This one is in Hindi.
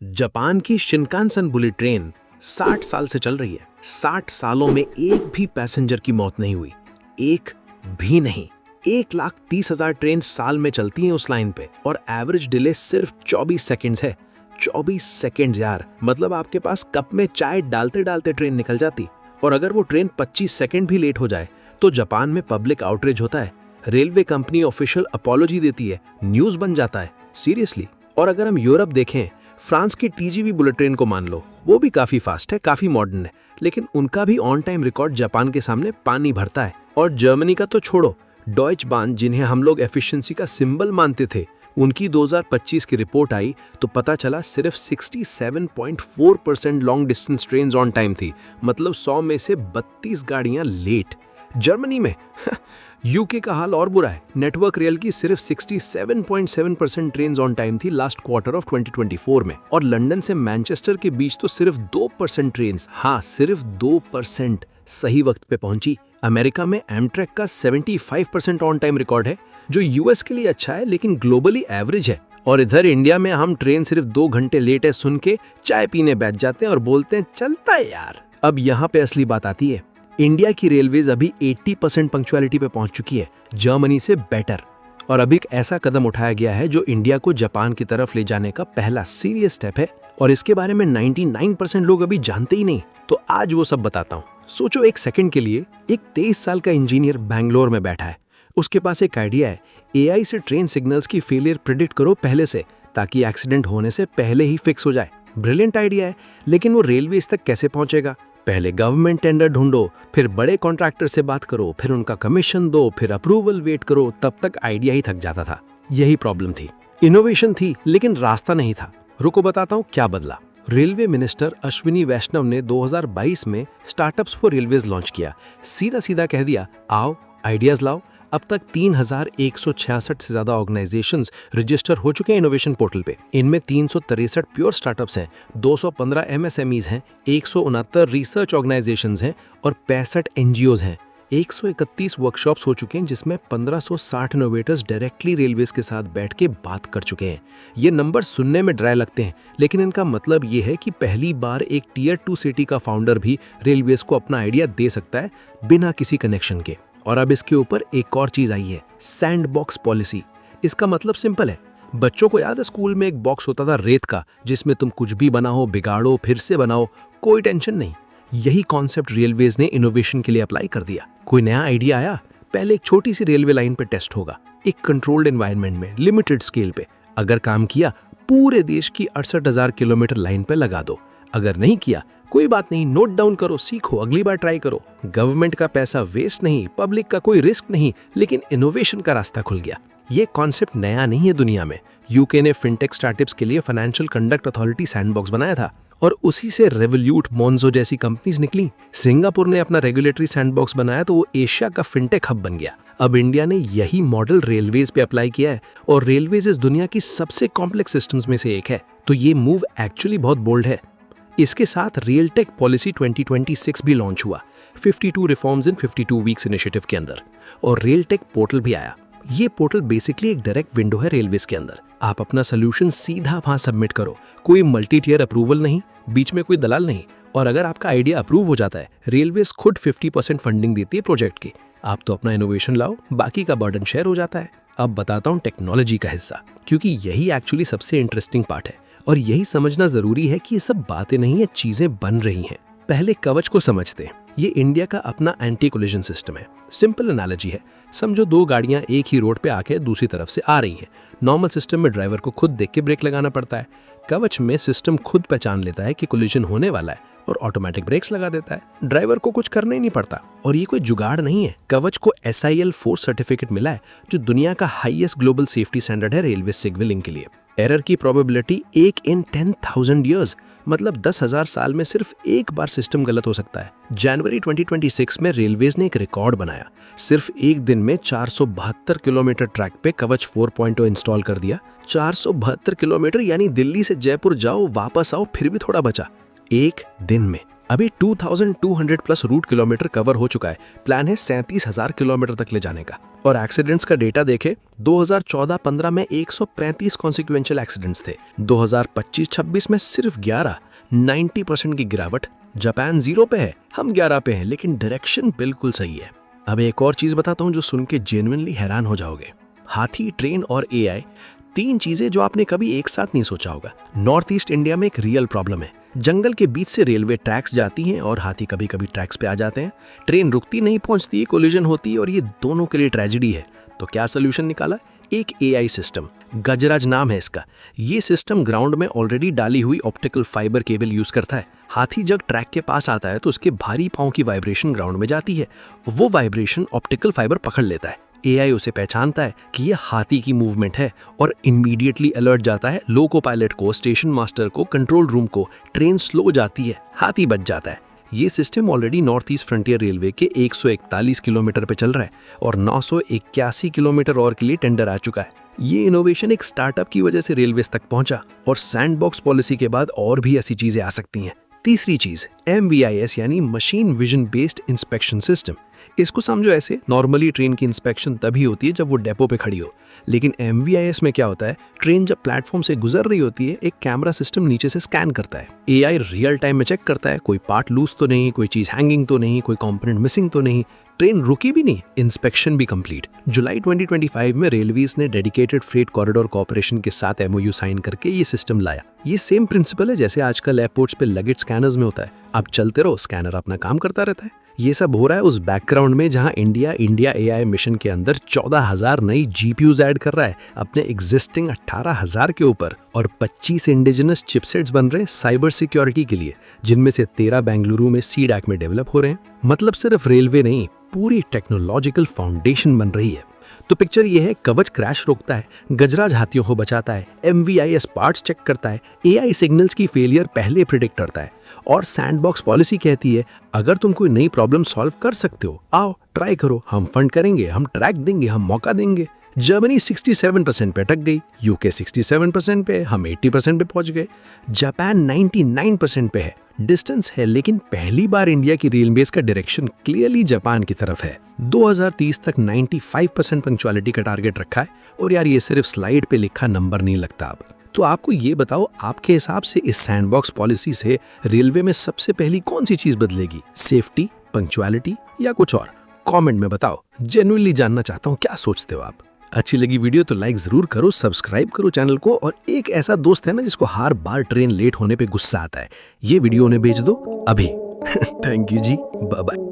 जापान की शिनकानसेन बुलेट ट्रेन 60 साल से चल रही है। 60 सालों में एक भी पैसेंजर की मौत नहीं हुई, एक भी नहीं। 1,30,000 ट्रेन साल में चलती हैं उस लाइन पे और एवरेज डिले सिर्फ 24 सेकंड्स है। 24 सेकंड्स यार, मतलब आपके पास कप में चाय डालते डालते ट्रेन निकल जाती। और अगर वो ट्रेन 25 सेकंड भी लेट हो जाए तो जापान में पब्लिक आउटरीच होता है, रेलवे कंपनी ऑफिशियल अपॉलॉजी देती है, न्यूज बन जाता है। सीरियसली। और अगर हम यूरोप देखें, फ्रांस की टीजीवी बुलेट ट्रेन को मान लो, वो भी काफी फास्ट है, काफी मॉडर्न है, लेकिन उनका भी ऑन टाइम रिकॉर्ड जापान के सामने पानी भरता है। और जर्मनी का तो छोड़ो, डॉयच बान, जिन्हें हम लोग एफिशिएंसी का सिंबल मानते थे, उनकी 2025 की रिपोर्ट आई तो पता चला सिर्फ 67.4% long distance train on time थी, मतलब 100 में से 32 गाड़ियां लेट। जर्मनी में यूके का हाल और बुरा है। नेटवर्क रेल की सिर्फ 67.7% ट्रेन ऑन टाइम थी लास्ट क्वार्टर ऑफ 2024 में, और लंदन से मैनचेस्टर के बीच तो सिर्फ 2% ट्रेन, हाँ सिर्फ 2% सही वक्त पे पहुंची। अमेरिका में एमट्रैक का 75% ऑन टाइम रिकॉर्ड है, जो यूएस के लिए अच्छा है लेकिन ग्लोबली एवरेज है। और इधर इंडिया में हम ट्रेन सिर्फ 2 घंटे लेट है सुन के चाय पीने बैठ जाते हैं और बोलते हैं चलता है यार। अब यहाँ पे असली बात आती है। इंडिया की रेलवेज अभी 80% पंक्चुअलिटी पे पहुंच चुकी है, जर्मनी से बेटर। और अभी एक ऐसा कदम उठाया गया है जो इंडिया को जापान की तरफ ले जाने का पहला सीरियस स्टेप है, और इसके बारे में 99% लोग अभी जानते ही नहीं। तो आज वो सब बताता हूँ। सोचो एक सेकंड के लिए, एक 23 साल का इंजीनियर बैंगलोर में बैठा है। उसके पास एक आइडिया है, एआई से ट्रेन सिग्नल्स की फेलियर प्रिडिक्ट करो पहले से, ताकि एक्सीडेंट होने से पहले ही फिक्स हो जाए। ब्रिलियंट आइडिया है, लेकिन वो रेलवे तक कैसे पहुंचेगा? पहले गवर्नमेंट टेंडर ढूंढो, फिर बड़े कॉन्ट्रैक्टर से बात करो, फिर उनका कमीशन दो, फिर अप्रूवल वेट करो। तब तक आइडिया ही थक जाता था। यही प्रॉब्लम थी। इनोवेशन थी लेकिन रास्ता नहीं था। रुको बताता हूँ क्या बदला। रेलवे मिनिस्टर अश्विनी वैष्णव ने 2022 में स्टार्टअप्स फॉर रेलवेज लॉन्च किया। सीधा सीधा कह दिया, आओ आइडियाज लाओ। अब तक 3,166 से ज्यादा ऑर्गेनाइजेशंस रजिस्टर हो चुके हैं इनोवेशन पोर्टल पे। इनमें 363 प्योर स्टार्टअप्स हैं, 215 एमएसएमईज हैं, 169 रिसर्च ऑर्गेनाइजेशंस हैं और 65 एनजीओज हैं। 131 वर्कशॉप्स हो चुके हैं, जिसमें 1560 इनोवेटर्स डायरेक्टली रेलवेज के साथ बैठ के बात कर चुके हैं। ये नंबर सुनने में ड्राई लगते हैं, लेकिन इनका मतलब ये है कि पहली बार एक टीयर 2 सिटी का फाउंडर भी रेलवेज को अपना आइडिया दे सकता है बिना किसी कनेक्शन के। और अब इसके ऊपर एक और चीज आई है, सैंडबॉक्स पॉलिसी। इसका मतलब सिंपल है। बच्चों को याद है स्कूल में एक बॉक्स होता था रेत का, जिसमें तुम कुछ भी बनाओ, बिगाड़ो, फिर से बनाओ, कोई टेंशन नहीं। यही कॉन्सेप्ट रेलवेज ने इनोवेशन के लिए अप्लाई कर दिया। कोई नया आइडिया आया, पहले एक छोटी सी रेलवे लाइन पे टेस्ट होगा, एक कंट्रोल्ड एनवायरनमेंट में, लिमिटेड स्केल पे। अगर काम किया, पूरे देश की 68,000 किलोमीटर लाइन पे लगा दो। अगर नहीं किया, कोई बात नहीं, नोट डाउन करो, सीखो, अगली बार ट्राई करो। गवर्नमेंट का पैसा वेस्ट नहीं, पब्लिक का कोई रिस्क नहीं, लेकिन इनोवेशन का रास्ता खुल गया। ये कॉन्सेप्ट नया नहीं है दुनिया में। यूके ने फिनटेक स्टार्टअप्स के लिए फाइनेंशियल कंडक्ट अथॉरिटी सैंडबॉक्स बनाया था, और उसी से रेवोल्यूट, मोन्जो जैसी कंपनीज निकली। सिंगापुर ने अपना रेगुलेटरी सैंडबॉक्स बनाया तो वो एशिया का फिनटेक हब बन गया। अब इंडिया ने यही मॉडल रेलवेज पे अप्लाई किया है, और रेलवेज इस दुनिया की सबसे कॉम्प्लेक्स सिस्टम्स में से एक है। तो ये मूव एक्चुअली बहुत बोल्ड है। इसके साथ रियल टेक पॉलिसी 2026 भी लॉन्च हुआ, 52 रिफॉर्म्स इन 52 वीक्स इनिशिएटिव के अंदर। और रियल टेक पोर्टल भी आया। ये पोर्टल बेसिकली एक डायरेक्ट विंडो है रेलवेज के अंदर। आप अपना सोल्यूशन सीधा वहां सबमिट करो, कोई मल्टी टियर अप्रूवल नहीं, बीच में कोई दलाल नहीं। और अगर आपका आइडिया अप्रूव हो जाता है, रेलवेज खुद 50% फंडिंग देती है प्रोजेक्ट की। आप तो अपना इनोवेशन लाओ, बाकी का बर्डन शेयर हो जाता है। अब बताता हूँ टेक्नोलॉजी का हिस्सा, क्योंकि यही एक्चुअली सबसे इंटरेस्टिंग पार्ट है। और यही समझना जरूरी है कि ये सब बातें नहीं है, चीजें बन रही हैं। पहले कवच को समझते हैं। ये इंडिया का अपना एंटी कोलिजन सिस्टम है। सिंपल एनालॉजी है, समझो 2 गाड़ियां एक ही रोड पे आके दूसरी तरफ से आ रही हैं। नॉर्मल सिस्टम में ड्राइवर को खुद देख के ब्रेक लगाना पड़ता है। कवच में सिस्टम खुद पहचान लेता है कि कोलिजन होने वाला है और ऑटोमेटिक ब्रेक्स लगा देता है। ड्राइवर को कुछ करना ही नहीं पड़ता। और ये कोई जुगाड़ नहीं है। कवच को SIL 4 सर्टिफिकेट मिला है, जो दुनिया का हाईएस्ट ग्लोबल सेफ्टी स्टैंडर्ड है रेलवे सिग्नलिंग के लिए। एरर की प्रोबेबिलिटी 1 in 10,000 ईयर्स, मतलब 10,000 साल में सिर्फ एक बार सिस्टम गलत हो सकता है। जनवरी 2026 में रेलवेज ने एक रिकॉर्ड बनाया। सिर्फ एक दिन में 472 किलोमीटर ट्रैक पे कवच 4.0 इंस्टॉल कर दिया। 472 किलोमीटर, यानी दिल्ली से जयपुर जाओ वापस आओ फिर भी थोड़ा बचा। एक दिन में। अभी 2200 प्लस रूट किलोमीटर कवर हो चुका है। प्लान है 37,000 किलोमीटर तक ले जाने का। और एक्सीडेंट्स का डेटा देखें, 2014-15 में 135 कॉन्सिक्वेंशियल एक्सीडेंट्स थे। 2025-26 में सिर्फ 11, 90% की गिरावट। जापान 0 पे है, हम 11 पे हैं, लेकिन डायरेक्शन बिल्कुल सही है। अब एक और चीज बताता हूँ जो सुन के जेन्युइनली हैरान हो जाओगे। हाथी, ट्रेन और एआई, 3 चीजें जो आपने कभी एक साथ नहीं सोचा होगा। नॉर्थ ईस्ट इंडिया में एक रियल प्रॉब्लम है। जंगल के बीच से रेलवे ट्रैक्स जाती हैं और हाथी कभी कभी ट्रैक्स पे आ जाते हैं। ट्रेन रुकती नहीं, पहुंचती, कोलिजन होती है और ये दोनों के लिए ट्रेजेडी है। तो क्या सोल्यूशन निकाला? एक एआई सिस्टम, गजराज नाम है इसका। ये सिस्टम ग्राउंड में ऑलरेडी डाली हुई ऑप्टिकल फाइबर केबल यूज करता है। हाथी जब ट्रैक के पास आता है तो उसके भारी पांव की वाइब्रेशन ग्राउंड में जाती है। वो वाइब्रेशन ऑप्टिकल फाइबर पकड़ लेता है। एआई उसे पहचानता है कि ये हाथी की मूवमेंट है और इमीडिएटली अलर्ट जाता है लोको पायलट को, स्टेशन मास्टर को, कंट्रोल रूम को। ट्रेन स्लो जाती है, हाथी बच जाता है। ये system already north east frontier railway के 141 किलोमीटर पे चल रहा है और 981 किलोमीटर और के लिए टेंडर आ चुका है। ये इनोवेशन एक स्टार्टअप की वजह से रेलवेज तक पहुंचा और सैंडबॉक्स पॉलिसी के बाद और भी ऐसी चीजें आ सकती हैं। तीसरी चीज, MVIS यानी machine vision based inspection system. इसको समझो ऐसे, नॉर्मली ट्रेन की इंस्पेक्शन तभी होती है जब वो डेपो पे खड़ी हो, लेकिन MVIS में क्या होता है, ट्रेन जब प्लेटफॉर्म से गुजर रही होती है, एक कैमरा सिस्टम नीचे से स्कैन करता है। एआई रियल टाइम में चेक करता है कोई पार्ट लूज तो नहीं, कोई चीज हैंगिंग तो नहीं, कोई कंपोनेंट मिसिंग तो नहीं। ट्रेन रुकी भी नहीं, इंस्पेक्शन भी कंप्लीट। जुलाई 2025 में रेलवेज ने डेडिकेटेड फ्रेट कॉरिडोर कॉर्पोरेशन के साथ MOU साइन करके ये सिस्टम लाया। ये सेम प्रिंसिपल है जैसे आजकल एयरपोर्ट्स पे लगेज स्कैनर्स में होता है। आप चलते रहो, स्कैनर अपना काम करता रहता है। ये सब हो रहा है उस बैकग्राउंड में जहां इंडिया AI मिशन के अंदर 14,000 नई GPUs ऐड कर रहा है अपने एग्जिस्टिंग 18,000 के ऊपर, और 25 इंडिजिनस चिपसेट्स बन रहे हैं साइबर सिक्योरिटी के लिए, जिनमें से 13 बेंगलुरु में सीडैक में डेवलप हो रहे हैं। मतलब सिर्फ रेलवे नहीं, पूरी टेक्नोलॉजिकल फाउंडेशन बन रही है। तो पिक्चर ये है, कवच क्रैश रोकता है, गजराज हाथियों को बचाता है, MVIS पार्ट्स चेक करता है, AI सिग्नल्स की फेलियर पहले प्रिडिक्ट करता है, और सैंडबॉक्स पॉलिसी कहती है अगर तुम कोई नई प्रॉब्लम सॉल्व कर सकते हो, आओ ट्राई करो, हम फंड करेंगे, हम ट्रैक देंगे, हम मौका देंगे। जर्मनी 67% पे अटक गई, UK 67% पे, हम 80% पे पहुंच गए। जापान 99% पे है। डिस्टेंस है, लेकिन पहली बार इंडिया की रेलवेज का डायरेक्शन क्लियरली जापान की तरफ है। 2030 तक 95% पंक्चुअलिटी का टारगेट रखा है। और यार ये सिर्फ स्लाइड पे लिखा नंबर नहीं लगता। अब तो आपको ये बताओ, आपके हिसाब से इस सैंडबॉक्स पॉलिसी से रेलवे में सबसे पहली कौन सी चीज बदलेगी? सेफ्टी, पंक्चुअलिटी या कुछ और? कमेंट में बताओ, जेन्युइनली जानना चाहता हूँ क्या सोचते हो आप। अच्छी लगी वीडियो तो लाइक जरूर करो, सब्सक्राइब करो चैनल को, और एक ऐसा दोस्त है ना जिसको हर बार ट्रेन लेट होने पे गुस्सा आता है, ये वीडियो उन्हें भेज दो अभी। Thank you ji, bye bye.